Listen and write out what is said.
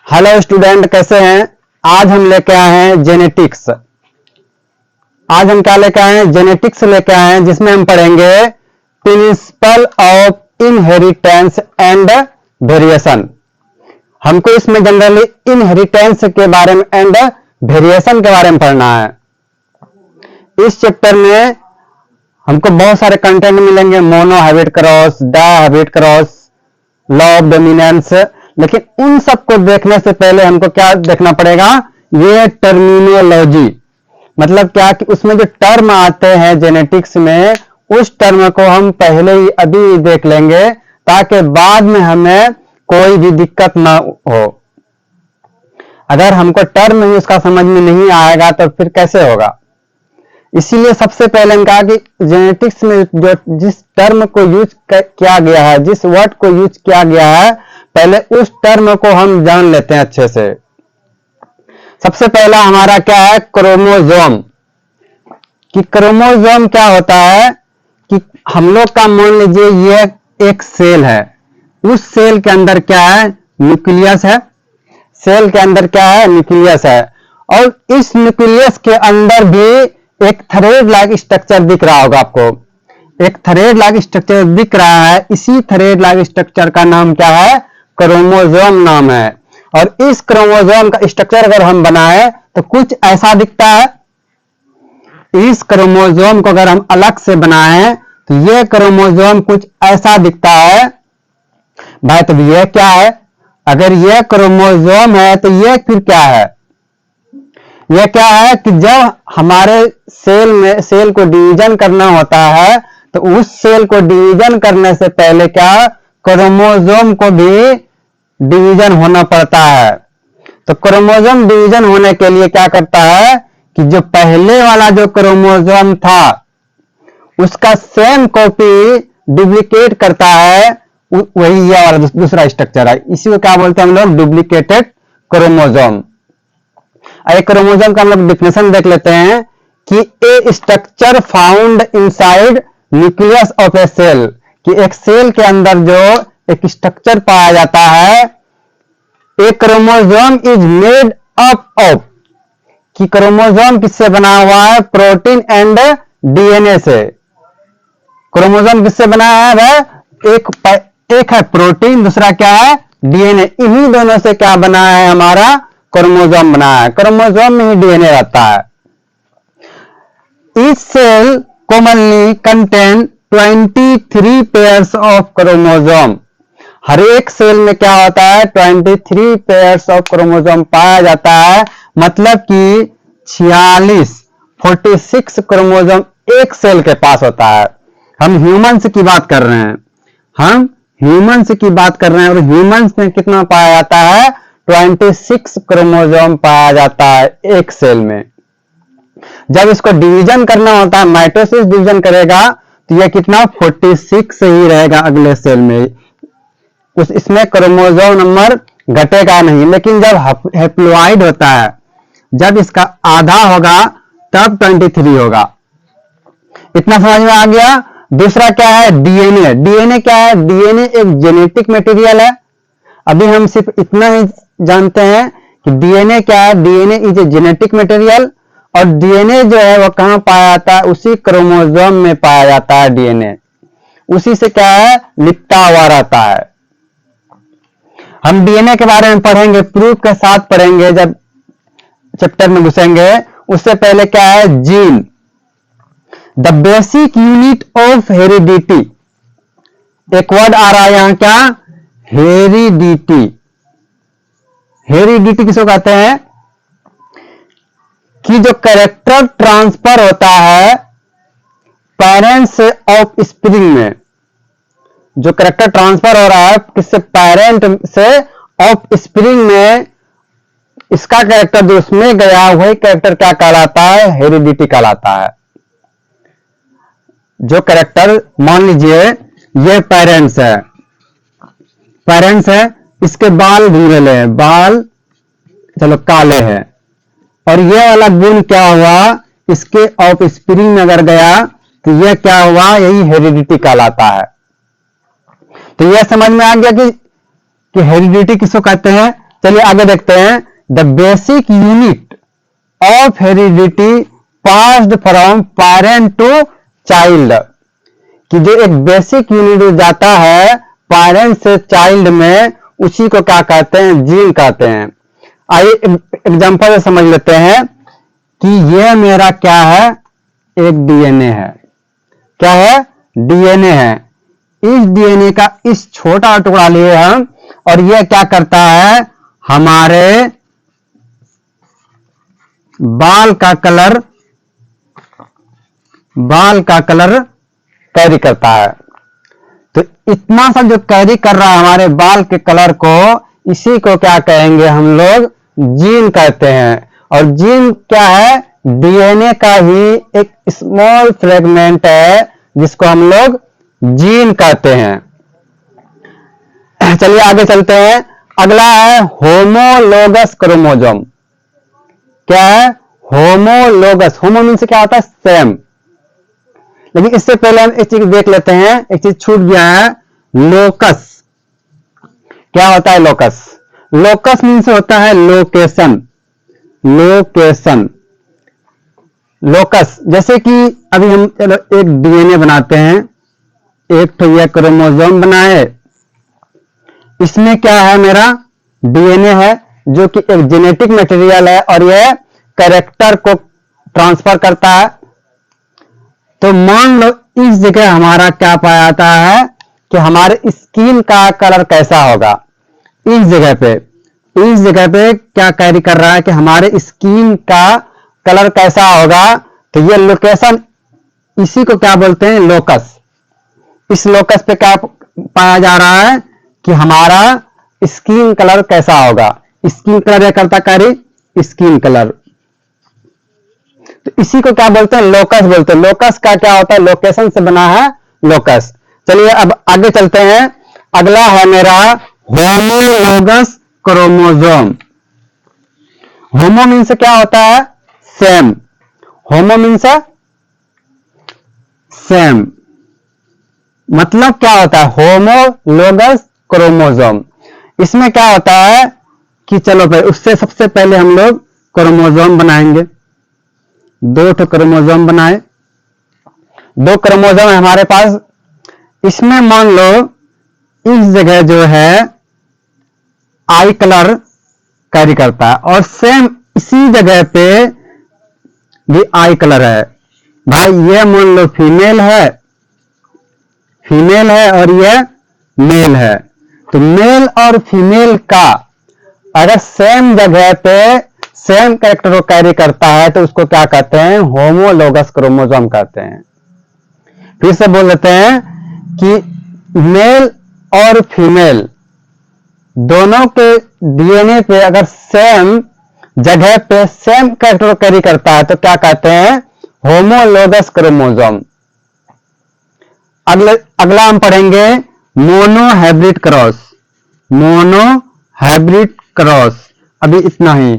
Hello student, कैसे हैं। आज हम लेके आए हैं जेनेटिक्स। आज हम क्या लेके आए हैं? जेनेटिक्स लेके आए हैं, जिसमें हम पढ़ेंगे principle of inheritance and variation. हमको इसमें जनरली इनहेरिटेंस के बारे में एंड वेरिएशन के बारे में पढ़ना है। इस चैप्टर में हमको बहुत सारे कंटेंट मिलेंगे, monohybrid cross, dihybrid cross, law of dominance. लेकिन उन सबको देखने से पहले हमको क्या देखना पड़ेगा? ये टर्मिनोलॉजी, मतलब क्या कि उसमें जो टर्म आते हैं जेनेटिक्स में, उस टर्म को हम पहले ही अभी देख लेंगे, ताकि बाद में हमें कोई भी दिक्कत ना हो। अगर हमको टर्म ही उसका समझ में नहीं आएगा तो फिर कैसे होगा। इसीलिए सबसे पहले हम कहा कि जेनेटिक्स में जो जिस टर्म को यूज किया गया है, जिस वर्ड को यूज किया गया है, पहले उस टर्म को हम जान लेते हैं अच्छे से। सबसे पहला हमारा क्या है? क्रोमोसोम। कि क्रोमोसोम क्या होता है कि हम लोग का मान लीजिए ये एक सेल है, उस सेल के अंदर क्या है? न्यूक्लियस है। सेल के अंदर क्या है? न्यूक्लियस है। और इस न्यूक्लियस के अंदर भी एक थ्रेड लाइक स्ट्रक्चर दिख रहा होगा आपको। एक थ्रेड लाइक स्ट्रक्चर दिख रहा है। इसी थ्रेड लाइक स्ट्रक्चर का नाम क्या है? क्रोमोसोम नाम है। और इस क्रोमोसोम का स्ट्रक्चर अगर हम बनाए तो कुछ ऐसा दिखता है। इस क्रोमोसोम को अगर हम अलग से बनाए तो यह क्रोमोसोम कुछ ऐसा दिखता है। भाई तो यह क्या है? अगर यह क्रोमोसोम है तो यह फिर क्या है? यह क्या है कि जब हमारे सेल को डिवीजन करना होता है तो उस सेल को डिवीजन करने से पहले क्या, क्रोमोसोम को भी डिवीजन होना पड़ता है। तो क्रोमोसोम डिवीजन होने के लिए क्या करता है कि जो पहले वाला जो क्रोमोसोम था उसका सेम कॉपी डुप्लीकेट करता है, वही ये वाला दूसरा स्ट्रक्चर है। इसी को क्या बोलते हैं हम लोग? Duplicated chromosome. एक क्रोमोसोम का हम लोग डिफिनेशन देख लेते हैं कि a structure found inside nucleus of a cell. कि एक सेल के अंदर जो एक स्ट्रक्चर पाया जाता है, a chromosome is made up of. कि क्रोमोसोम किससे बना हुआ है? प्रोटीन एंड डीएनए से। क्रोमोसोम किससे बना है भाई? एक है प्रोटीन, दूसरा क्या है? डीएनए। इन्हीं दोनों से क्या बना है? हमारा क्रोमोसोम बना है। क्रोमोसोम में ही डीएनए रहता है। इस cell commonly contain 23 pairs of chromosome. हर एक सेल में क्या होता है? 23 पेयर्स ऑफ क्रोमोसोम पाया जाता है। मतलब कि 46 क्रोमोसोम एक सेल के पास होता है। हम ह्यूमंस की बात कर रहे हैं, और ह्यूमंस में कितना पाया जाता है? 26 क्रोमोसोम पाया जाता है एक सेल में। जब इसको डिवीजन करना होता है, माइटोसिस डिवीजन करेगा तो यह कितना? 46 ही रहेगा अगले सेल में। इसमें क्रोमोसोम नंबर घटेगा नहीं। लेकिन जब हैप्लॉइड होता है, जब इसका आधा होगा तब 23 होगा। इतना समझ में आ गया। दूसरा क्या है? डीएनए। डीएनए क्या है? डीएनए एक जेनेटिक मटेरियल है। अभी हम सिर्फ इतना ही जानते हैं कि डीएनए क्या है। DNA is a genetic material. और डीएनए जो है वह कहां पाया जाता है? उसी क्रोमोसोम में पाया जाता है डीएनए। उसी से क्या है? लिपटा हुआ रहता है। हम डीएनए के बारे में पढ़ेंगे, प्रूफ के साथ पढ़ेंगे जब चैप्टर में घुसेंगे। उससे पहले क्या है? Gene, the basic unit of heredity. एक वर्ड आ रहा है यहां, क्या? हेरिडिटी। हेरिडिटी किसको कहते हैं? कि जो कैरेक्टर ट्रांसफर होता है पेरेंट्स से ऑफ स्प्रिंग में, जो कैरेक्टर ट्रांसफर हो रहा है किससे? पेरेंट से ऑफ स्प्रिंग में, इसका कैरेक्टर जो उसमें गया वही कैरेक्टर क्या कहलाता है? हेरिडिटी कहलाता है। जो कैरेक्टर, मान लीजिए ये पेरेंट्स है, इसके बाल धुंधले हैं, बाल चलो काले हैं, और ये वाला गुण क्या हुआ? इसके ऑफ स्प्रिंग में अगर गया तो यह क्या हुआ? यही हेरिडिटी कहलाता है। तो यह समझ में आ गया कि हेरिडिटी किसको कहते हैं? चलिए आगे देखते हैं। The basic unit of heredity passed from parent to child, कि जो एक बेसिक यूनिट जाता है पेरेंट से चाइल्ड में, उसी को क्या कहते हैं? जीन कहते हैं। आइए एग्जांपल से समझ लेते हैं कि यह मेरा क्या है? एक डीएनए है। क्या है? डीएनए है। इस डीएनए का इस छोटा टुकड़ा लिए हम, और यह क्या करता है? हमारे बाल का कलर कैरी करता है। तो इतना सा जो कैरी कर रहा है हमारे बाल के कलर को, इसी को क्या कहेंगे हम लोग? जीन कहते हैं। और जीन क्या है? डीएनए का ही एक स्मॉल फ्रेगमेंट है, जिसको हम लोग जीन कहते हैं। चलिए आगे चलते हैं। अगला है होमोलोगस क्रोमोसोम। क्या है? होमोलोगस। होमो मीन से क्या होता है? सेम। लेकिन इससे पहले हम एक चीज देख लेते हैं, एक चीज छूट गया है, लोकस। क्या होता है लोकस? लोकस मीन से होता है लोकेशन। लोकस, जैसे कि अभी हम चलो एक डीएनए बनाते हैं, एक तो यह क्रोमोसोम बनाए, इसमें क्या है? मेरा डीएनए है, जो कि एक जेनेटिक मटेरियल है, और यह कैरेक्टर को ट्रांसफर करता है। तो मान लो इस जगह हमारा क्या पाया जाता है कि हमारे स्किन का कलर कैसा होगा। इस जगह पे क्या कैरी कर रहा है कि हमारे स्किन का कलर कैसा होगा। तो ये लोकेशन, इसी को क्या बोलते हैं? लोकस। इस लोकस पे क्या पाया जा रहा है कि हमारा स्किन कलर कैसा होगा। स्किन कलर या करता कैरी? Skin colour. तो इसी को क्या बोलते हैं? लोकस बोलते हैं। लोकस का क्या होता है? लोकेशन से बना है लोकस। चलिए अब आगे चलते हैं। अगला है मेरा होमोलोगस क्रोमोसोम। होमो मीन से क्या होता है? सेम। होमो मीन से सेम, मतलब क्या होता है? Homologous chromosome. इसमें क्या होता है कि चलो भाई, उससे सबसे पहले हम लोग क्रोमोसोम बनाएंगे। 2 क्रोमोसोम बनाए। 2 क्रोमोसोम है हमारे पास। इसमें मान लो इस जगह जो है आई कलर कैरी करता है, और सेम इसी जगह पे भी आई कलर है। भाई ये मान लो फीमेल है और यह मेल है। तो मेल और फीमेल का अगर सेम जगह पे सेम कैरेक्टर को कैरी करता है, तो उसको क्या कहते हैं? होमोलोगस क्रोमोसोम कहते हैं। फिर से बोल देते हैं कि मेल और फीमेल दोनों के डीएनए पे अगर सेम जगह पे सेम कैरेक्टर को कैरी करता है, तो क्या कहते हैं? Homologous chromosome. अगला हम पढ़ेंगे मोनोहाइब्रिड क्रॉस। अभी इतना ही।